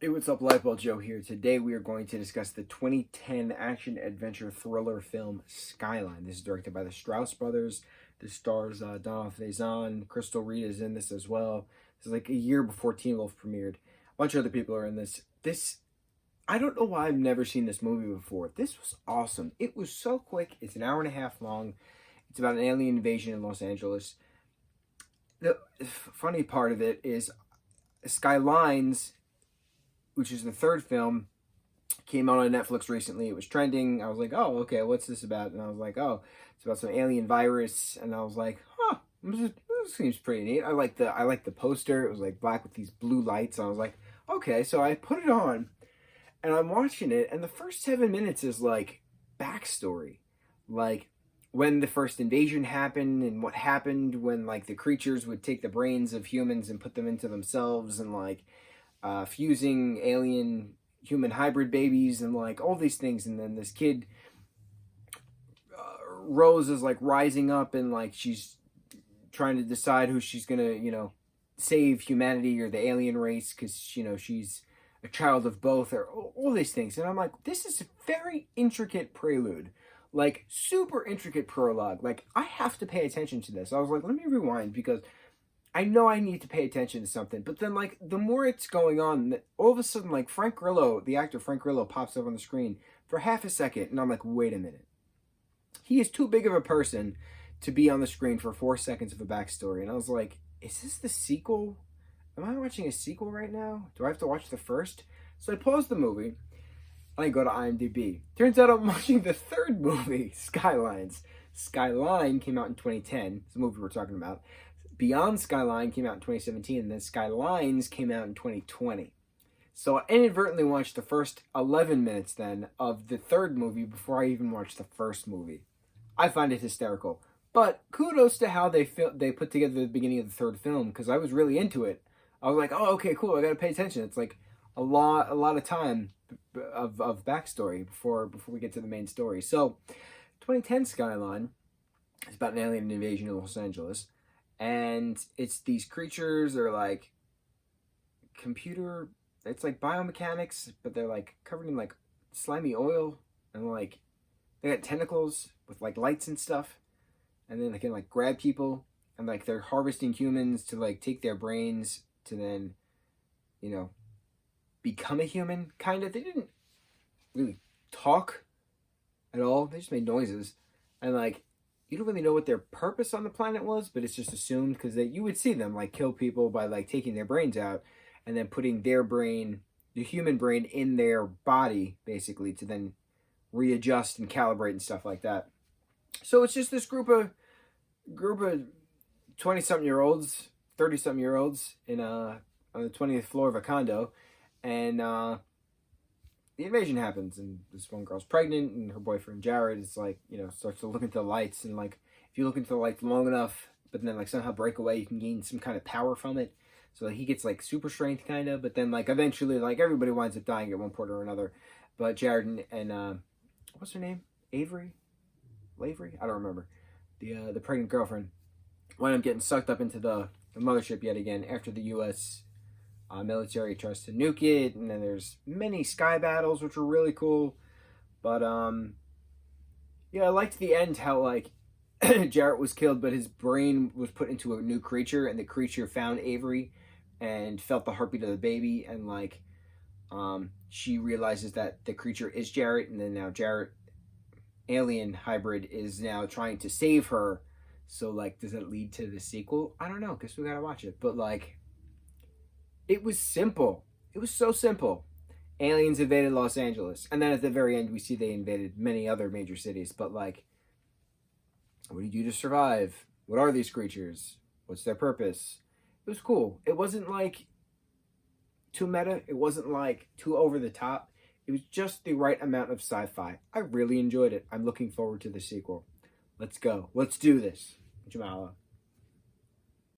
Hey, what's up, lightboltjoe here. Today we are going to discuss the 2010 action-adventure thriller film Skyline. This is directed by the Strauss brothers. This stars Donald Faison. Crystal Reed is in this as well. This is like a year before Teen Wolf premiered. A bunch of other people are in this. I don't know why I've never seen this movie before. This was awesome. It was so quick. It's an hour and a half long. It's about an alien invasion in Los Angeles. The funny part of it is Skylines, which is the third film, came out on Netflix recently. It was trending. I was like, oh, okay, what's this about? And I was like, oh, it's about some alien virus. And I was like, huh, this seems pretty neat. I like the poster. It was like black with these blue lights. I was like, okay, so I put it on, and I'm watching it, and the first 7 minutes is like backstory, like when the first invasion happened and what happened when like the creatures would take the brains of humans and put them into themselves, and like fusing alien human hybrid babies and like all these things. And then this kid, Rose, is like rising up, and like she's trying to decide who she's gonna, save, humanity or the alien race, because she's a child of both, or all these things. And I'm like, this is a very intricate prelude, like super intricate prologue. Like, I have to pay attention to this. I was like, let me rewind, because I know I need to pay attention to something. But then, like, the more it's going on, all of a sudden, like, Frank Grillo, the actor Frank Grillo, pops up on the screen for half a second. And I'm like, wait a minute. He is too big of a person to be on the screen for 4 seconds of a backstory. And I was like, is this the sequel? Am I watching a sequel right now? Do I have to watch the first? So I paused the movie, and I go to IMDb. Turns out I'm watching the third movie, Skylines. Skyline came out in 2010. It's the movie we're talking about. Beyond Skyline came out in 2017, and then Skylines came out in 2020. So I inadvertently watched the first 11 minutes then of the third movie before I even watched the first movie. I find it hysterical. But kudos to how they put together the beginning of the third film, because I was really into it. I was like, oh, okay, cool, I gotta pay attention. It's like a lot of time of backstory before we get to the main story. So 2010 Skyline is about an alien invasion in Los Angeles. And it's these creatures. They're like it's like biomechanics, but they're like covered in like slimy oil, and like they got tentacles with like lights and stuff. And then they can like grab people, and like they're harvesting humans to like take their brains to then, become a human, kind of. They didn't really talk at all. They just made noises. And like, you don't really know what their purpose on the planet was, but it's just assumed, because you would see them like kill people by like taking their brains out and then putting their brain, the human brain, in their body, basically, to then readjust and calibrate and stuff like that. So it's just this group of 20-something-year-olds, 30-something-year-olds on the 20th floor of a condo, and the invasion happens, and this one girl's pregnant, and her boyfriend Jared is like, starts to look into the lights, and like, if you look into the lights long enough, but then like somehow break away, you can gain some kind of power from it. So like, he gets like super strength, kind of, but then like eventually, like, everybody winds up dying at one point or another. But Jared and what's her name? Lavery? I don't remember. The pregnant girlfriend wind up getting sucked up into the mothership yet again after the U.S. Military tries to nuke it, and then there's many sky battles, which were really cool. But yeah, I liked the end, how like Jarrett was killed, but his brain was put into a new creature, and the creature found Avery and felt the heartbeat of the baby, and like she realizes that the creature is Jarrett, and then now Jarrett, alien hybrid, is now trying to save her. So like, does that lead to the sequel? I don't know. Guess we gotta watch it. But like, it was simple. It was so simple. Aliens invaded Los Angeles, and then at the very end, we see they invaded many other major cities. But like, what do you do to survive? What are these creatures? What's their purpose? It was cool. It wasn't like too meta. It wasn't like too over the top. It was just the right amount of sci-fi. I really enjoyed it. I'm looking forward to the sequel. Let's go. Let's do this. Mucho mahalo.